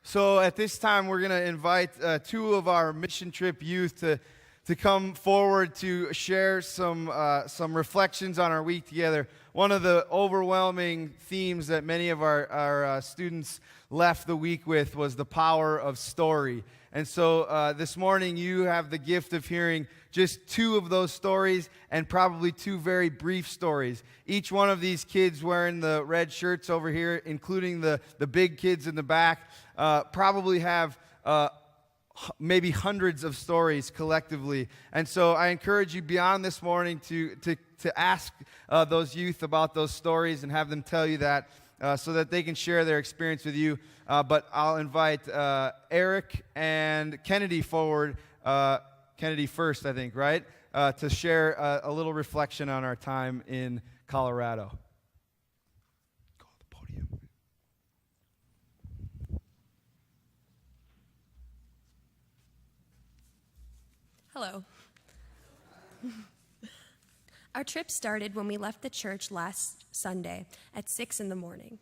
So at this time, we're going to invite two of our mission trip youth to come forward to share some reflections on our week together. One of the overwhelming themes that many of our students left the week with was the power of story. And so this morning, you have the gift of hearing just two of those stories and probably two very brief stories. Each one of these kids wearing the red shirts over here, including the big kids in the back, probably have maybe hundreds of stories collectively. And so I encourage you beyond this morning to ask those youth about those stories and have them tell you that so that they can share their experience with you. But I'll invite Eric and Kennedy forward, Kennedy first, I think, right? To share a little reflection on our time in Colorado. Go to the podium. Hello. Our trip started when we left the church last Sunday at 6 in the morning.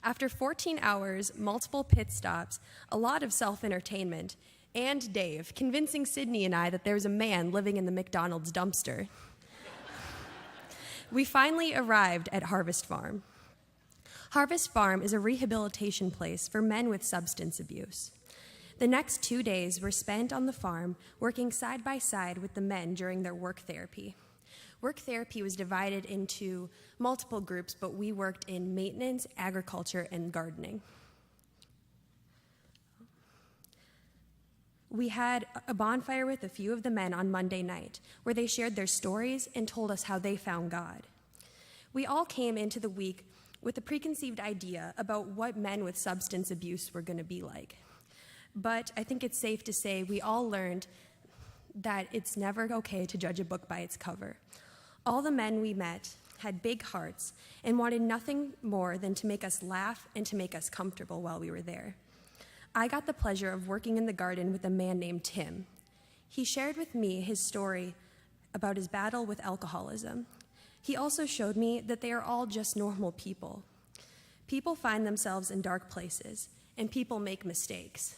After 14 hours, multiple pit stops, a lot of self-entertainment, and Dave convincing Sydney and I that there was a man living in the McDonald's dumpster, we finally arrived at Harvest Farm. Harvest Farm is a rehabilitation place for men with substance abuse. The next 2 days were spent on the farm working side by side with the men during their work therapy. Work therapy was divided into multiple groups, but we worked in maintenance, agriculture, and gardening. We had a bonfire with a few of the men on Monday night, where they shared their stories and told us how they found God. We all came into the week with a preconceived idea about what men with substance abuse were going to be like. But I think it's safe to say we all learned that it's never okay to judge a book by its cover. All the men we met had big hearts and wanted nothing more than to make us laugh and to make us comfortable while we were there. I got the pleasure of working in the garden with a man named Tim. He shared with me his story about his battle with alcoholism. He also showed me that they are all just normal people. People find themselves in dark places, and people make mistakes.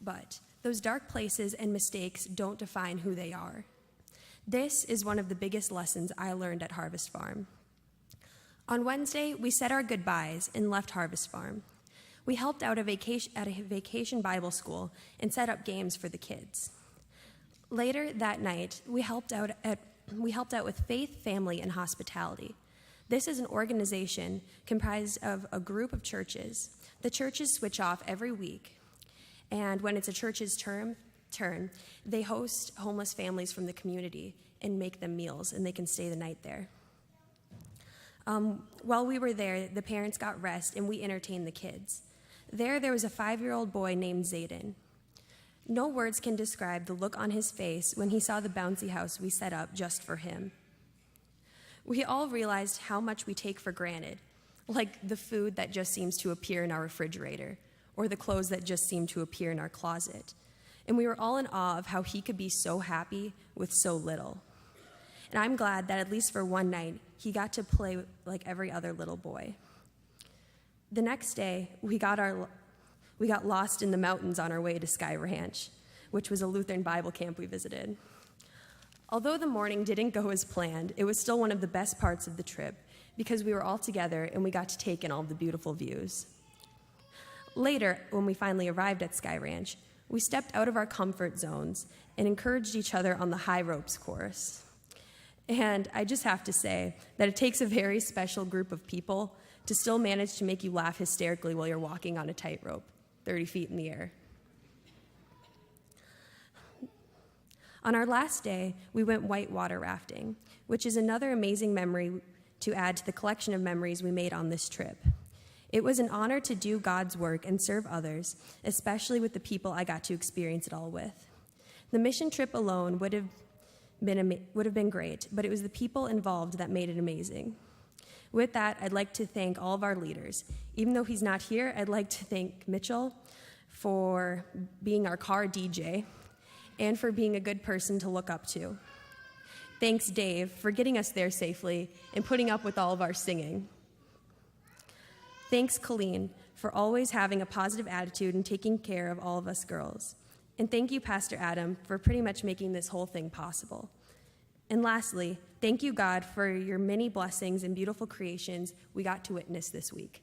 But those dark places and mistakes don't define who they are. This is one of the biggest lessons I learned at Harvest Farm. On Wednesday, we said our goodbyes and left Harvest Farm. We helped out at a vacation Bible school and set up games for the kids. Later that night, we helped out with Faith, Family, and Hospitality. This is an organization comprised of a group of churches. The churches switch off every week, and when it's a church's turn, they host homeless families from the community and make them meals, and they can stay the night there. While we were there, the parents got rest, and we entertained the kids. There was a 5-year-old boy named Zayden. No words can describe the look on his face when he saw the bouncy house we set up just for him. We all realized how much we take for granted, like the food that just seems to appear in our refrigerator, or the clothes that just seem to appear in our closet. And we were all in awe of how he could be so happy with so little. And I'm glad that at least for one night, he got to play like every other little boy. The next day, we got lost in the mountains on our way to Sky Ranch, which was a Lutheran Bible camp we visited. Although the morning didn't go as planned, it was still one of the best parts of the trip because we were all together and we got to take in all the beautiful views. Later, when we finally arrived at Sky Ranch, we stepped out of our comfort zones and encouraged each other on the high ropes course. And I just have to say that it takes a very special group of people to still manage to make you laugh hysterically while you're walking on a tightrope, 30 feet in the air. On our last day, we went whitewater rafting, which is another amazing memory to add to the collection of memories we made on this trip. It was an honor to do God's work and serve others, especially with the people I got to experience it all with. The mission trip alone would have been great, but it was the people involved that made it amazing. With that, I'd like to thank all of our leaders. Even though he's not here, I'd like to thank Mitchell for being our car DJ and for being a good person to look up to. Thanks, Dave, for getting us there safely and putting up with all of our singing. Thanks, Colleen, for always having a positive attitude and taking care of all of us girls. And thank you, Pastor Adam, for pretty much making this whole thing possible. And lastly, thank you, God, for your many blessings and beautiful creations we got to witness this week.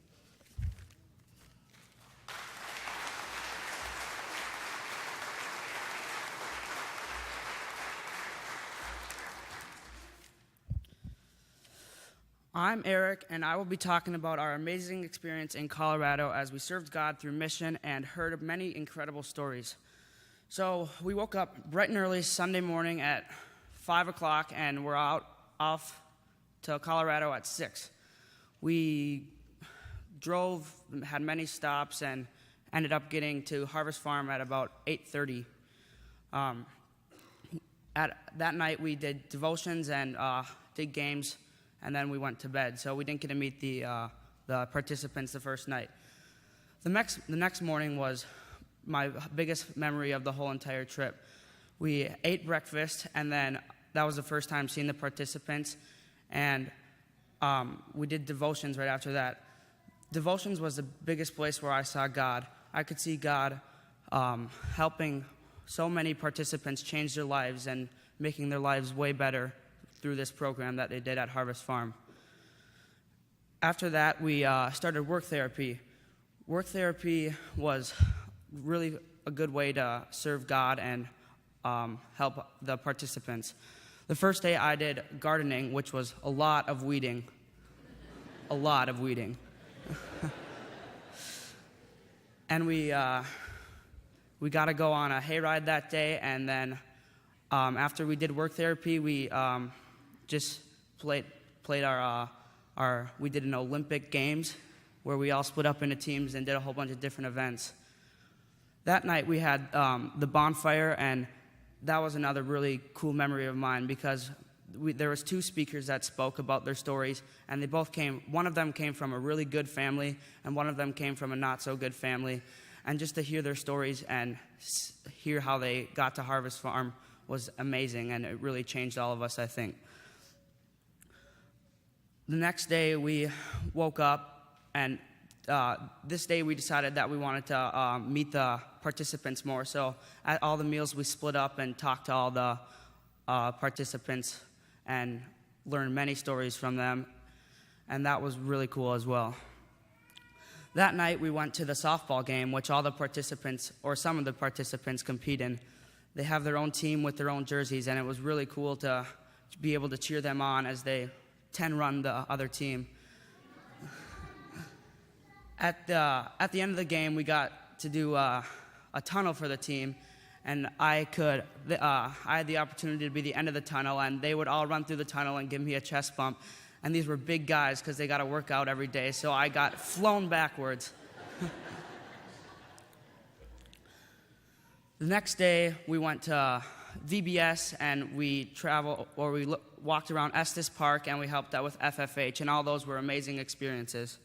I'm Eric, and I will be talking about our amazing experience in Colorado as we served God through mission and heard of many incredible stories. So we woke up bright and early Sunday morning at 5 o'clock, and we're off to Colorado at 6. We drove, had many stops, and ended up getting to Harvest Farm at about 8:30. That night we did devotions and did games, and then we went to bed. So we didn't get to meet the participants the first night. The next morning was my biggest memory of the whole entire trip. We ate breakfast, and then that was the first time seeing the participants, and we did devotions right after that. Devotions was the biggest place where I saw God. I could see God helping so many participants change their lives and making their lives way better through this program that they did at Harvest Farm. After that, we started work therapy. Work therapy was really a good way to serve God and help the participants. The first day I did gardening, which was a lot of weeding. A lot of weeding. And we got to go on a hayride that day, and then after we did work therapy, we just played we did an Olympic Games where we all split up into teams and did a whole bunch of different events. That night we had the bonfire, and that was another really cool memory of mine because there was 2 speakers that spoke about their stories, and one of them came from a really good family, and one of them came from a not so good family. And just to hear their stories and hear how they got to Harvest Farm was amazing, and it really changed all of us, I think. The next day we woke up, and this day we decided that we wanted to meet the participants more. So at all the meals we split up and talked to all the participants and learned many stories from them, and that was really cool as well. That night we went to the softball game, which all the participants, or some of the participants, compete in. They have their own team with their own jerseys, and it was really cool to be able to cheer them on as they 10-run the other team. At the end of the game, we got to do a tunnel for the team, and I had the opportunity to be the end of the tunnel, and they would all run through the tunnel and give me a chest bump. And these were big guys because they got to work out every day, so I got flown backwards. The next day, we went to VBS, and we walked around Estes Park, and we helped out with FFH, and all those were amazing experiences.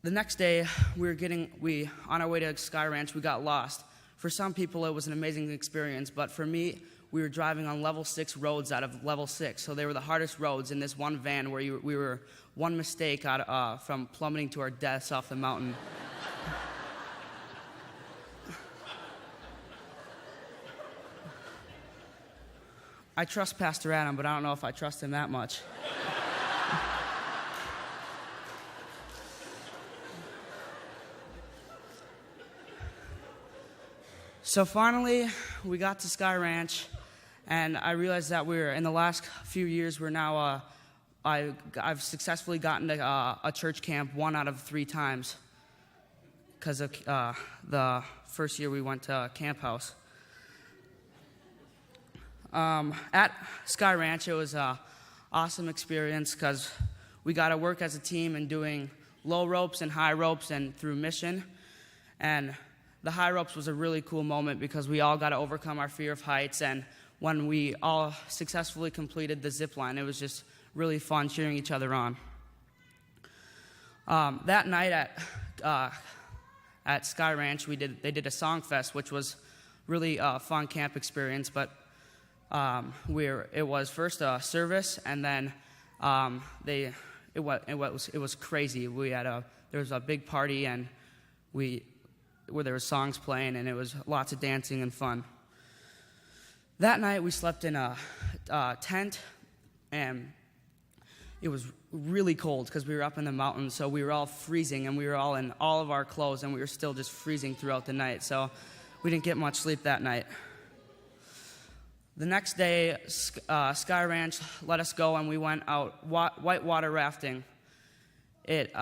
The next day, on our way to Sky Ranch, we got lost. For some people, it was an amazing experience, but for me, we were driving on level 6 roads out of level 6, so they were the hardest roads in this one van where we were one mistake from plummeting to our deaths off the mountain. I trust Pastor Adam, but I don't know if I trust him that much. So finally, we got to Sky Ranch, and I realized that in the last few years, we're now, I've successfully gotten to a church camp 1 out of 3 times because of the first year we went to Camp House. At Sky Ranch, it was an awesome experience because we got to work as a team and doing low ropes and high ropes and through mission. And the high ropes was a really cool moment because we all got to overcome our fear of heights. And when we all successfully completed the zip line, it was just really fun cheering each other on. That night at Sky Ranch, they did a song fest, which was really a fun camp experience. But it was first a service, and then it was crazy. We had a there was a big party, and where there were songs playing, and it was lots of dancing and fun. That night, we slept in a tent, and it was really cold because we were up in the mountains, so we were all freezing, and we were all in all of our clothes, and we were still just freezing throughout the night, so we didn't get much sleep that night. The next day, Sky Ranch let us go, and we went out whitewater rafting. It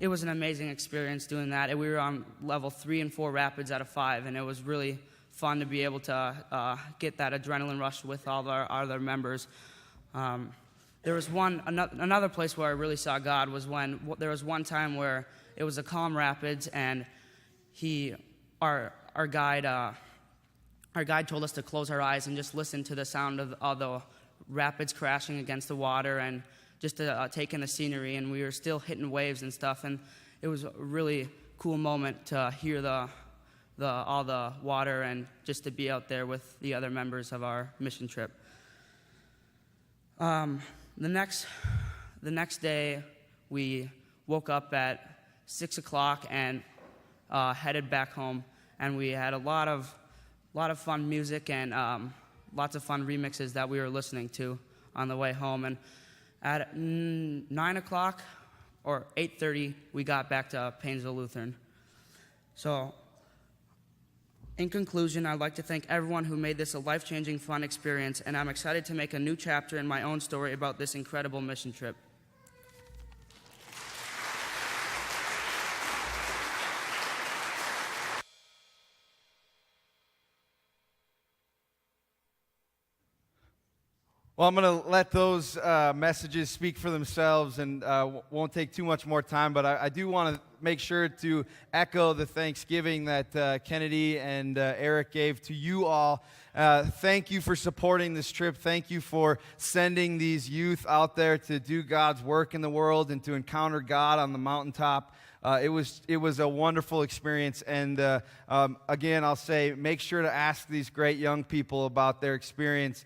was an amazing experience doing that, and we were on level 3 and 4 rapids out of 5, and it was really fun to be able to get that adrenaline rush with all of our other members. There was another place where I really saw God was when there was one time where it was a calm rapids, and our guide told us to close our eyes and just listen to the sound of all the rapids crashing against the water, and just to take in the scenery. And we were still hitting waves and stuff, and it was a really cool moment to hear all the water, and just to be out there with the other members of our mission trip. The next day, we woke up at 6 o'clock and headed back home, and we had a lot of fun music and lots of fun remixes that we were listening to on the way home. And at 9 o'clock or 8:30, we got back to Painesville Lutheran. So, in conclusion, I'd like to thank everyone who made this a life-changing, fun experience, and I'm excited to make a new chapter in my own story about this incredible mission trip. Well, I'm going to let those messages speak for themselves, and won't take too much more time, but I do want to make sure to echo the thanksgiving that Kennedy and Eric gave to you all. Thank you for supporting this trip. Thank you for sending these youth out there to do God's work in the world and to encounter God on the mountaintop. It was a wonderful experience, and again, I'll say, make sure to ask these great young people about their experience.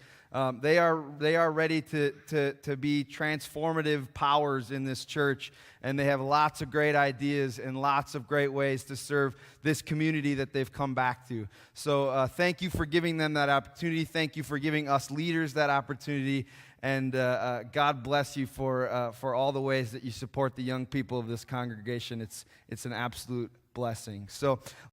They are ready to be transformative powers in this church, and they have lots of great ideas and lots of great ways to serve this community that they've come back to. So thank you for giving them that opportunity. Thank you for giving us leaders that opportunity, and God bless you for all the ways that you support the young people of this congregation. It's an absolute blessing. So